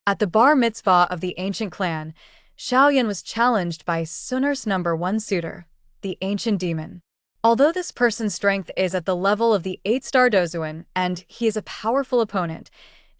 At the bar mitzvah of the ancient clan, Xiao Yan was challenged by Sunur's number one suitor, the ancient demon. Although this person's strength is at the level of the 8-star Dozuan and he is a powerful opponent,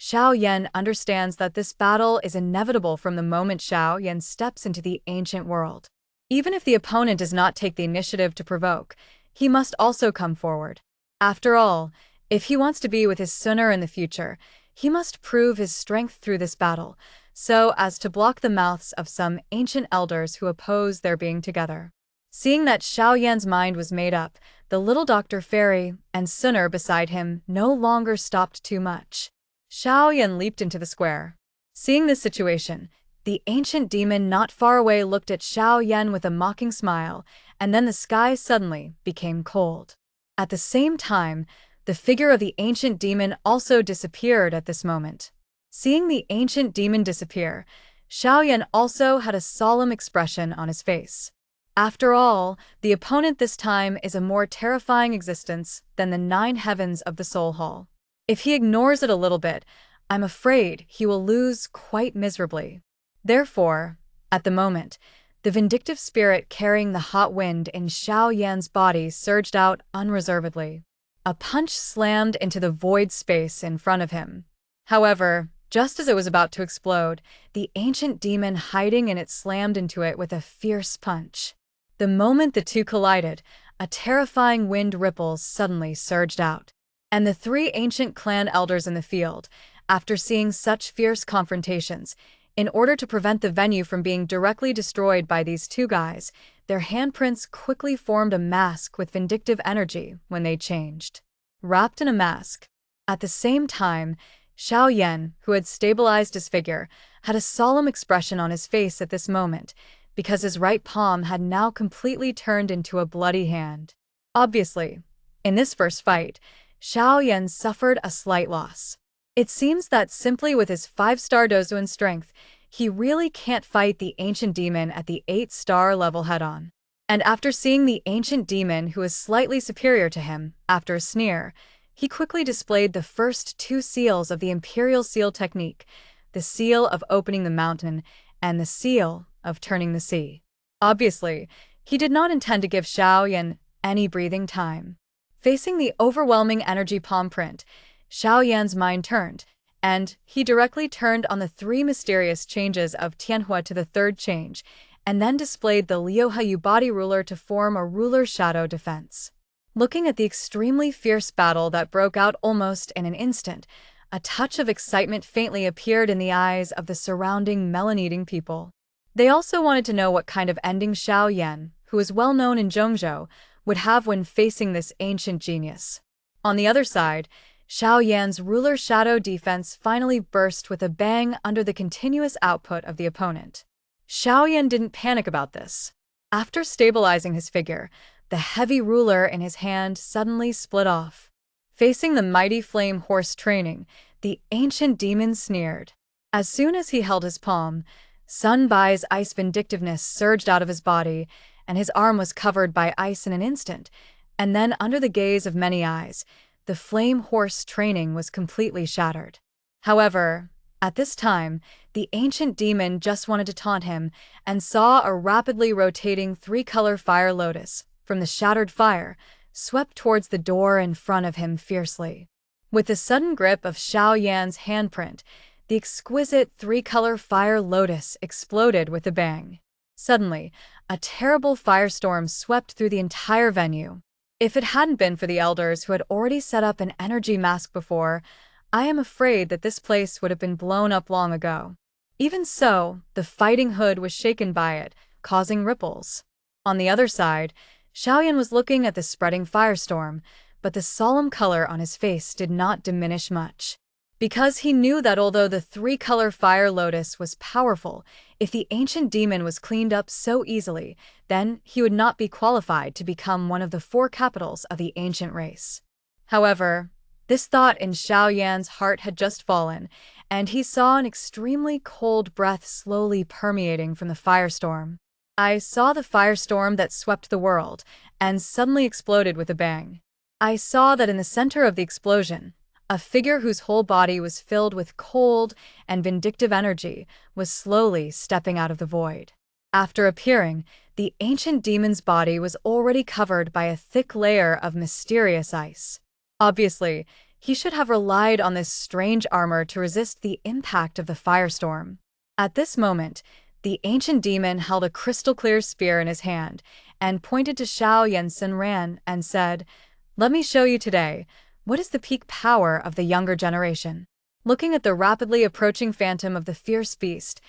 Xiao Yan understands that this battle is inevitable from the moment Xiao Yan steps into the ancient world. Even if the opponent does not take the initiative to provoke, he must also come forward. After all, if he wants to be with his Sunur in the future, he must prove his strength through this battle, so as to block the mouths of some ancient elders who oppose their being together. Seeing that Xiao Yan's mind was made up, the little Dr. Fairy and Sunur beside him no longer stopped too much. Xiao Yan leaped into the square. Seeing this situation, the ancient demon not far away looked at Xiao Yan with a mocking smile, and then the sky suddenly became cold. At the same time, the figure of the ancient demon also disappeared at this moment. Seeing the ancient demon disappear, Xiao Yan also had a solemn expression on his face. After all, the opponent this time is a more terrifying existence than the 9 heavens of the Soul Hall. If he ignores it a little bit, I'm afraid he will lose quite miserably. Therefore, at the moment, the vindictive spirit carrying the hot wind in Xiao Yan's body surged out unreservedly. A punch slammed into the void space in front of him. However, just as it was about to explode, the ancient demon hiding in it slammed into it with a fierce punch. The moment the two collided, a terrifying wind ripple suddenly surged out. And the 3 ancient clan elders in the field, after seeing such fierce confrontations, in order to prevent the venue from being directly destroyed by these 2 guys, their handprints quickly formed a mask with vindictive energy when they changed. Wrapped in a mask. At the same time, Xiao Yan, who had stabilized his figure, had a solemn expression on his face at this moment, because his right palm had now completely turned into a bloody hand. Obviously, in this first fight, Xiao Yan suffered a slight loss. It seems that simply with his 5-star Dozuan strength, he really can't fight the ancient demon at the 8-star level head-on. And after seeing the ancient demon who is slightly superior to him, after a sneer, he quickly displayed the first 2 seals of the Imperial Seal technique, the seal of opening the mountain and the seal of turning the sea. Obviously, he did not intend to give Xiao Yan any breathing time. Facing the overwhelming energy palm print, Xiao Yan's mind turned, and he directly turned on the 3 mysterious changes of Tianhua to the 3rd change, and then displayed the Liu Heyu body ruler to form a ruler shadow defense. Looking at the extremely fierce battle that broke out almost in an instant, a touch of excitement faintly appeared in the eyes of the surrounding melon-eating people. They also wanted to know what kind of ending Xiao Yan, who is well known in Zhongzhou, would have when facing this ancient genius. On the other side, Xiao Yan's ruler shadow defense finally burst with a bang under the continuous output of the opponent. Xiao Yan didn't panic about this. After stabilizing his figure, the heavy ruler in his hand suddenly split off. Facing the mighty flame horse training, the ancient demon sneered. As soon as he held his palm, Sun Bai's ice vindictiveness surged out of his body, and his arm was covered by ice in an instant, and then under the gaze of many eyes, the flame horse training was completely shattered. However, at this time, the ancient demon just wanted to taunt him and saw a rapidly rotating 3-color fire lotus, from the shattered fire, swept towards the door in front of him fiercely. With the sudden grip of Xiao Yan's handprint, the exquisite 3-color fire lotus exploded with a bang. Suddenly, a terrible firestorm swept through the entire venue. If it hadn't been for the elders who had already set up an energy mask before, I am afraid that this place would have been blown up long ago. Even so, the fighting hood was shaken by it, causing ripples. On the other side, Xiao Yan was looking at the spreading firestorm, but the solemn color on his face did not diminish much. Because he knew that although the 3-color fire lotus was powerful, if the ancient demon was cleaned up so easily, then he would not be qualified to become one of the 4 capitals of the ancient race. However, this thought in Xiao Yan's heart had just fallen, and he saw an extremely cold breath slowly permeating from the firestorm. I saw the firestorm that swept the world, and suddenly exploded with a bang. I saw that in the center of the explosion, A figure whose whole body was filled with cold and vindictive energy was slowly stepping out of the void. After appearing, the ancient demon's body was already covered by a thick layer of mysterious ice. Obviously, he should have relied on this strange armor to resist the impact of the firestorm. At this moment, the ancient demon held a crystal-clear spear in his hand and pointed to Xiao Yan and said, "Let me show you today what is the peak power of the younger generation." Looking at the rapidly approaching phantom of the fierce beast,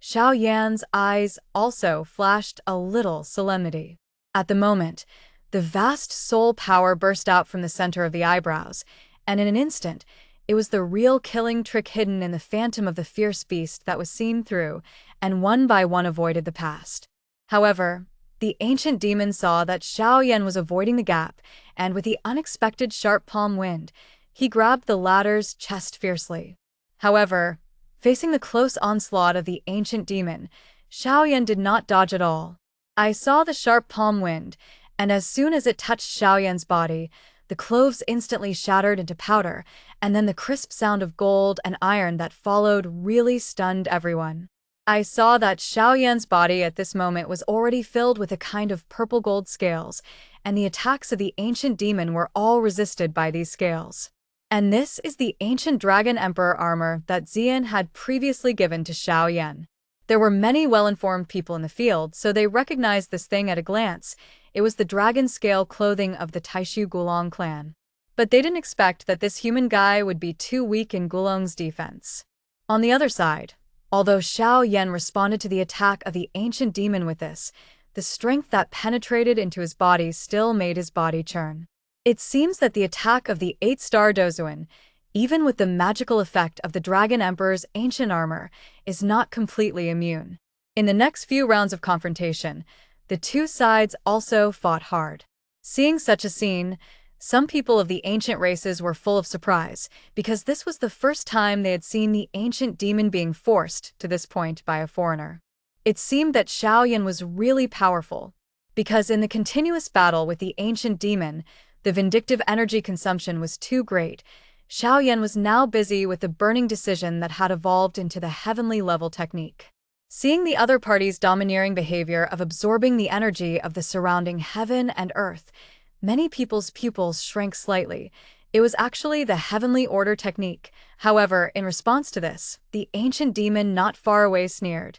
Xiao Yan's eyes also flashed a little solemnity. At the moment, the vast soul power burst out from the center of the eyebrows, and in an instant, it was the real killing trick hidden in the phantom of the fierce beast that was seen through, and one by one avoided the past. However, the ancient demon saw that Xiao Yan was avoiding the gap, and with the unexpected sharp palm wind, he grabbed the latter's chest fiercely. However, facing the close onslaught of the ancient demon, Xiao Yan did not dodge at all. I saw the sharp palm wind, and as soon as it touched Xiao Yan's body, the cloves instantly shattered into powder, and then the crisp sound of gold and iron that followed really stunned everyone. I saw that Xiao Yan's body at this moment was already filled with a kind of purple-gold scales, and the attacks of the ancient demon were all resisted by these scales. And this is the ancient Dragon Emperor armor that Xian had previously given to Xiao Yan. There were many well-informed people in the field, so they recognized this thing at a glance. It was the dragon scale clothing of the Taishu Gulong clan. But they didn't expect that this human guy would be too weak in Gulong's defense. On the other side, although Xiao Yan responded to the attack of the ancient demon with this, the strength that penetrated into his body still made his body churn. It seems that the attack of the 8-star Dozuan, even with the magical effect of the Dragon Emperor's ancient armor, is not completely immune. In the next few rounds of confrontation, the two sides also fought hard. Seeing such a scene, some people of the ancient races were full of surprise, because this was the first time they had seen the ancient demon being forced to this point by a foreigner. It seemed that Xiao Yan was really powerful, because in the continuous battle with the ancient demon, the vindictive energy consumption was too great. Xiao Yan was now busy with the burning decision that had evolved into the heavenly level technique. Seeing the other party's domineering behavior of absorbing the energy of the surrounding heaven and earth, many people's pupils shrank slightly. It was actually the heavenly order technique. However, in response to this, the ancient demon not far away sneered,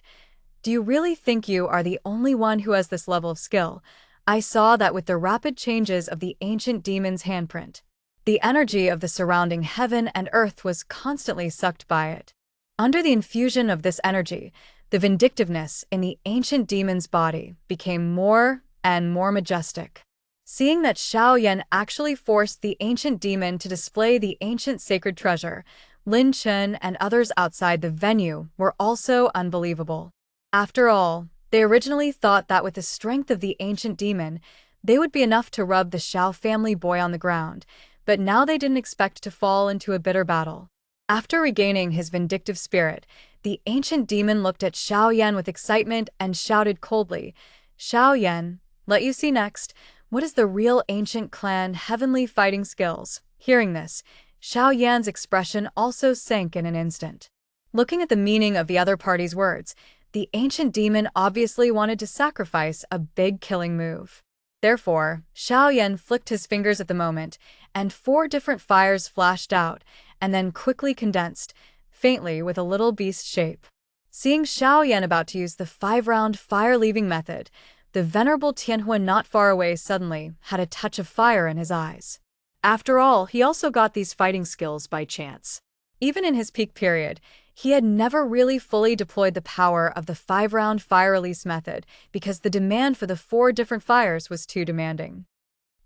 "Do you really think you are the only one who has this level of skill?" I saw that with the rapid changes of the ancient demon's handprint, the energy of the surrounding heaven and earth was constantly sucked by it. Under the infusion of this energy, the vindictiveness in the ancient demon's body became more and more majestic. Seeing that Xiao Yan actually forced the ancient demon to display the ancient sacred treasure, Lin Chen and others outside the venue were also unbelievable. After all, they originally thought that with the strength of the ancient demon, they would be enough to rub the Xiao family boy on the ground, but now they didn't expect to fall into a bitter battle. After regaining his vindictive spirit, the ancient demon looked at Xiao Yan with excitement and shouted coldly, "Xiao Yan, let you see next. What is the real ancient clan heavenly fighting skills?" Hearing this, Xiao Yan's expression also sank in an instant. Looking at the meaning of the other party's words, the ancient demon obviously wanted to sacrifice a big killing move. Therefore, Xiao Yan flicked his fingers at the moment, and 4 different fires flashed out, and then quickly condensed, faintly with a little beast shape. Seeing Xiao Yan about to use the 5-round fire-leaving method, the venerable Tianhua not far away suddenly had a touch of fire in his eyes. After all, he also got these fighting skills by chance. Even in his peak period, he had never really fully deployed the power of the 5-round fire release method because the demand for the 4 different fires was too demanding.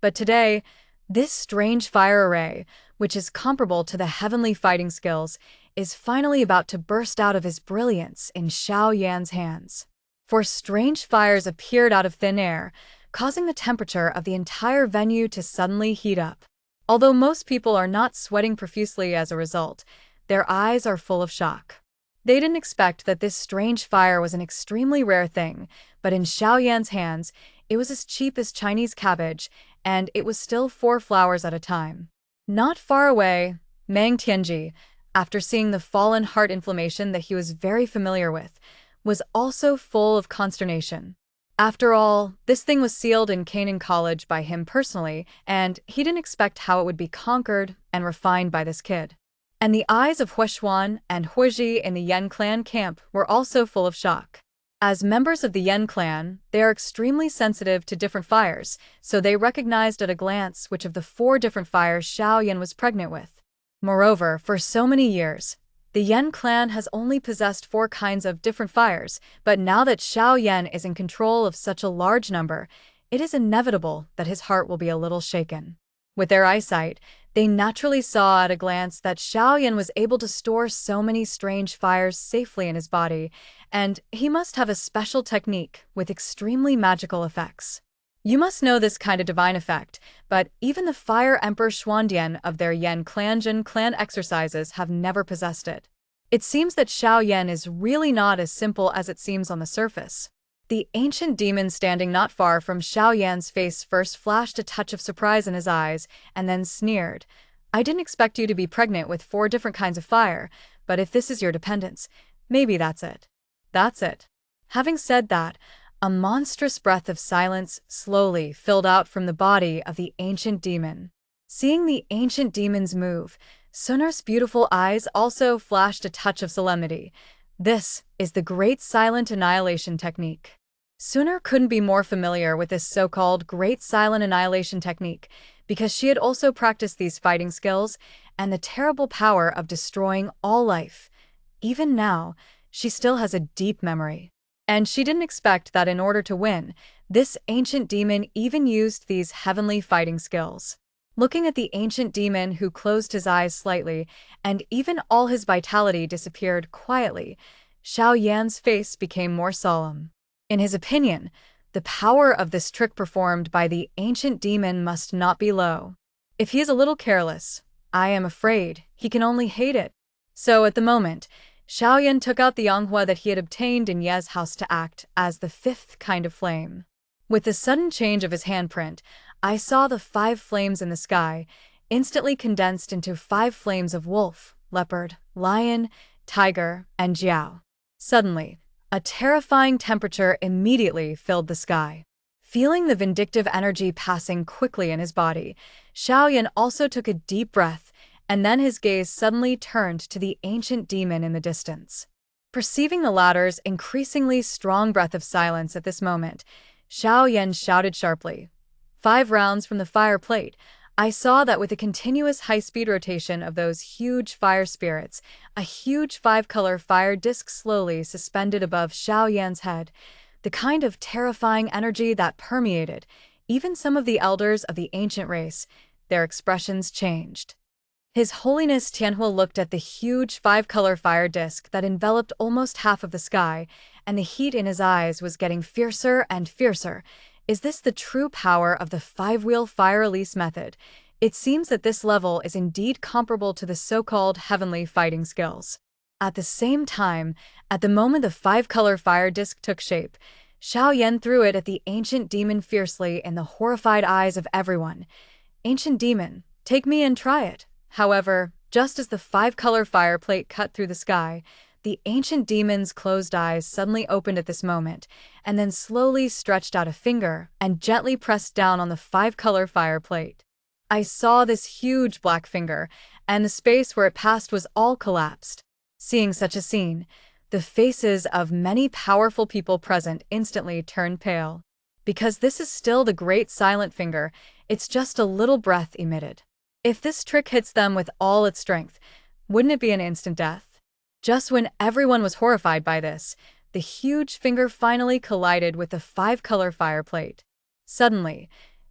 But today, this strange fire array, which is comparable to the heavenly fighting skills, is finally about to burst out of his brilliance in Xiao Yan's hands. 4 strange fires appeared out of thin air, causing the temperature of the entire venue to suddenly heat up. Although most people are not sweating profusely as a result, their eyes are full of shock. They didn't expect that this strange fire was an extremely rare thing, but in Xiao Yan's hands, it was as cheap as Chinese cabbage, and it was still 4 flowers at a time. Not far away, Mang Tianji, after seeing the fallen heart inflammation that he was very familiar with, was also full of consternation. After all, this thing was sealed in Canaan College by him personally, and he didn't expect how it would be conquered and refined by this kid. And the eyes of Huishuan and Huiji in the Yen clan camp were also full of shock. As members of the Yen clan, they are extremely sensitive to different fires, so they recognized at a glance which of the 4 different fires Xiao Yan was pregnant with. Moreover, for so many years, the Yen clan has only possessed 4 kinds of different fires, but now that Xiao Yan is in control of such a large number, it is inevitable that his heart will be a little shaken. With their eyesight, they naturally saw at a glance that Xiao Yan was able to store so many strange fires safely in his body, and he must have a special technique with extremely magical effects. You must know this kind of divine effect, but even the Fire Emperor Xuandian of their Yen Clanjin clan exercises have never possessed it. It seems that Xiao Yan is really not as simple as it seems on the surface. The ancient demon standing not far from Xiao Yan's face first flashed a touch of surprise in his eyes, and then sneered. I didn't expect you to be pregnant with 4 different kinds of fire, but if this is your dependence, maybe that's it. That's it. Having said that, a monstrous breath of silence slowly filled out from the body of the ancient demon. Seeing the ancient demon's move, Sunar's beautiful eyes also flashed a touch of solemnity. This is the Great Silent Annihilation Technique. Sunar couldn't be more familiar with this so-called Great Silent Annihilation Technique because she had also practiced these fighting skills and the terrible power of destroying all life. Even now, she still has a deep memory. And she didn't expect that in order to win, this ancient demon even used these heavenly fighting skills. Looking at the ancient demon who closed his eyes slightly, and even all his vitality disappeared quietly, Xiao Yan's face became more solemn. In his opinion, the power of this trick performed by the ancient demon must not be low. If he is a little careless, I am afraid he can only hate it. So at the moment, Xiao Yan took out the Yonghua that he had obtained in Ye's house to act as the 5th kind of flame. With the sudden change of his handprint, I saw the 5 flames in the sky, instantly condensed into 5 flames of wolf, leopard, lion, tiger, and Xiao. Suddenly, a terrifying temperature immediately filled the sky. Feeling the vindictive energy passing quickly in his body, Xiao Yan also took a deep breath, and then his gaze suddenly turned to the ancient demon in the distance. Perceiving the latter's increasingly strong breath of silence at this moment, Xiao Yan shouted sharply, 5 rounds from the fire plate. I saw that with a continuous high-speed rotation of those huge fire spirits, a huge 5-color fire disc slowly suspended above Xiao Yan's head, the kind of terrifying energy that permeated even some of the elders of the ancient race. Their expressions changed. His Holiness Tianhua looked at the huge 5-color fire disk that enveloped almost half of the sky, and the heat in his eyes was getting fiercer and fiercer. Is this the true power of the 5-wheel fire release method? It seems that this level is indeed comparable to the so-called heavenly fighting skills. At the same time, at the moment the 5-color fire disk took shape, Xiao Yan threw it at the ancient demon fiercely in the horrified eyes of everyone. Ancient demon, take me and try it. However, just as the 5-color fire plate cut through the sky, the ancient demon's closed eyes suddenly opened at this moment, and then slowly stretched out a finger and gently pressed down on the 5-color fire plate. I saw this huge black finger, and the space where it passed was all collapsed. Seeing such a scene, the faces of many powerful people present instantly turned pale. Because this is still the great silent finger, it's just a little breath emitted. If this trick hits them with all its strength, wouldn't it be an instant death? Just when everyone was horrified by this, the huge finger finally collided with the 5-color fire plate. Suddenly,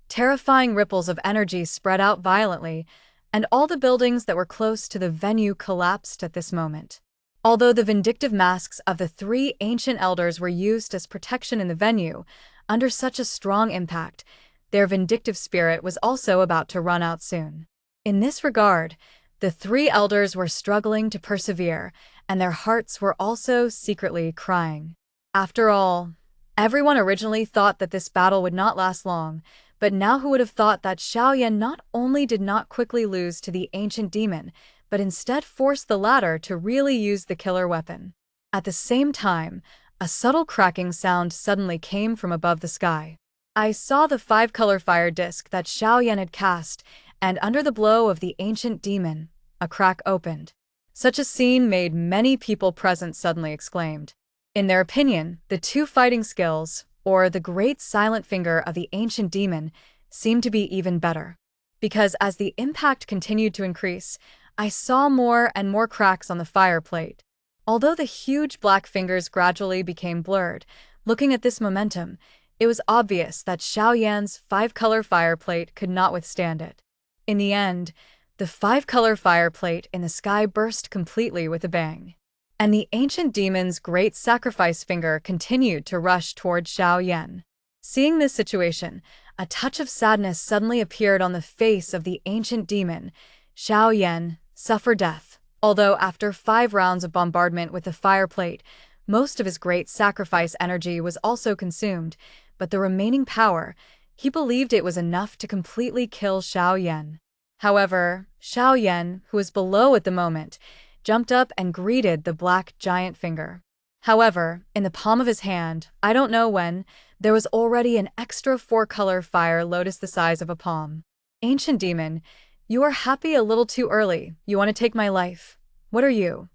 terrifying ripples of energy spread out violently, and all the buildings that were close to the venue collapsed at this moment. Although the vindictive masks of the 3 ancient elders were used as protection in the venue, under such a strong impact, their vindictive spirit was also about to run out soon. In this regard, the 3 elders were struggling to persevere, and their hearts were also secretly crying. After all, everyone originally thought that this battle would not last long, but now who would have thought that Xiao Yan not only did not quickly lose to the ancient demon, but instead forced the latter to really use the killer weapon. At the same time, a subtle cracking sound suddenly came from above the sky. I saw the five-color fire disk that Xiao had cast, and under the blow of the ancient demon, a crack opened. Such a scene made many people present suddenly exclaimed. In their opinion, the two fighting skills, or the great silent finger of the ancient demon, seemed to be even better. Because as the impact continued to increase, I saw more and more cracks on the fire plate. Although the huge black fingers gradually became blurred, looking at this momentum, it was obvious that Xiaoyan's five-color fire plate could not withstand it. In the end, the five-color fire plate in the sky burst completely with a bang. And the ancient demon's great sacrifice finger continued to rush toward Xiao. Seeing this situation, a touch of sadness suddenly appeared on the face of the ancient demon. Xiao suffered death, although after 5 rounds of bombardment with the fire plate, most of his great sacrifice energy was also consumed, but the remaining power, he believed it was enough to completely kill Xiao. However, Xiao, who was below at the moment, jumped up and greeted the black giant finger. However, in the palm of his hand, I don't know when, there was already an extra 4-color fire lotus the size of a palm. Ancient demon, you are happy a little too early. You want to take my life. What are you?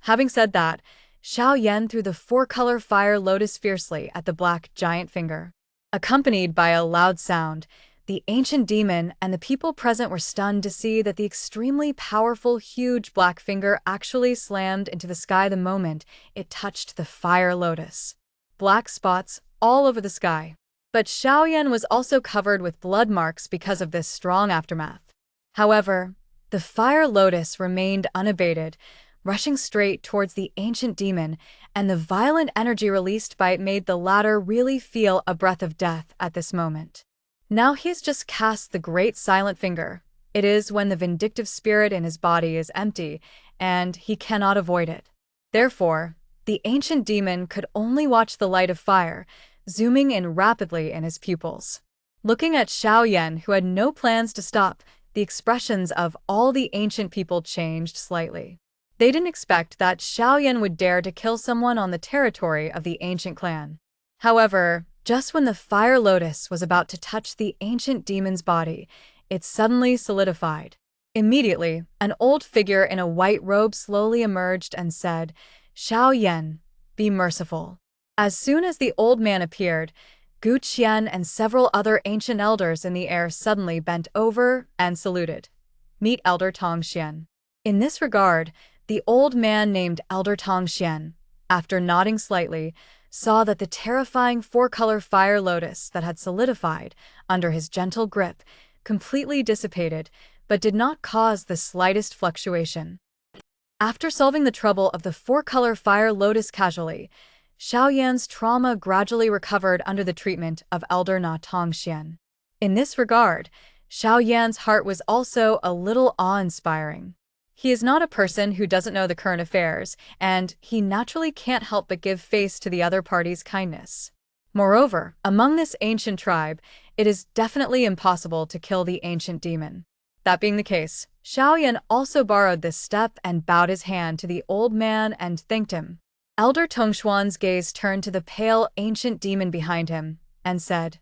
Having said that, Xiao threw the 4-color fire lotus fiercely at the black giant finger. Accompanied by a loud sound, the ancient demon and the people present were stunned to see that the extremely powerful huge black finger actually slammed into the sky the moment it touched the fire lotus. Black spots all over the sky. But Xiao was also covered with blood marks because of this strong aftermath. However, the fire lotus remained unabated, rushing straight towards the ancient demon, and the violent energy released by it made the latter really feel a breath of death at this moment. Now he has just cast the great silent finger. It is when the vindictive spirit in his body is empty, and he cannot avoid it. Therefore, the ancient demon could only watch the light of fire, zooming in rapidly in his pupils. Looking at Xiao, who had no plans to stop, the expressions of all the ancient people changed slightly. They didn't expect that Xiao would dare to kill someone on the territory of the ancient clan. However, just when the fire lotus was about to touch the ancient demon's body, it suddenly solidified. Immediately, an old figure in a white robe slowly emerged and said, "Xiao, be merciful." As soon as the old man appeared, Gu Qian and several other ancient elders in the air suddenly bent over and saluted. Meet Elder Tongxian. In this regard, the old man named Elder Tongxian, after nodding slightly, saw that the terrifying 4-color fire lotus that had solidified under his gentle grip completely dissipated, but did not cause the slightest fluctuation. After solving the trouble of the 4-color fire lotus casually, Xiaoyan's trauma gradually recovered under the treatment of Elder Na Tongxian. In this regard, Xiaoyan's heart was also a little awe-inspiring. He is not a person who doesn't know the current affairs, and he naturally can't help but give face to the other party's kindness. Moreover, among this ancient tribe, it is definitely impossible to kill the ancient demon. That being the case, Xiao also borrowed this step and bowed his hand to the old man and thanked him. Elder Tongshuan's gaze turned to the pale ancient demon behind him and said,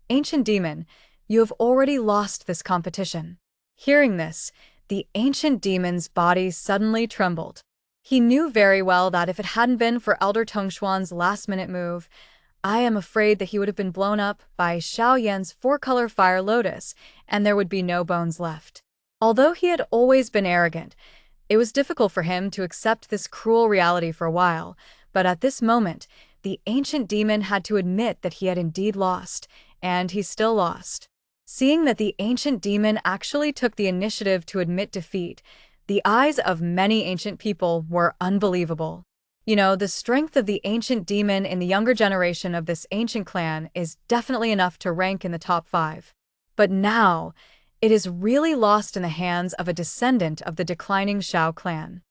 "Ancient demon, you have already lost this competition." Hearing this, the ancient demon's body suddenly trembled. He knew very well that if it hadn't been for Elder Tongshuan's last-minute move, I am afraid that he would have been blown up by Xiaoyan's 4-color fire lotus, and there would be no bones left. Although he had always been arrogant, it was difficult for him to accept this cruel reality for a while, but at this moment, the ancient demon had to admit that he had indeed lost, and he still lost. Seeing that the ancient demon actually took the initiative to admit defeat, the eyes of many ancient people were unbelievable. You know, the strength of the ancient demon in the younger generation of this ancient clan is definitely enough to rank in the top 5. But now, it is really lost in the hands of a descendant of the declining Xiao clan.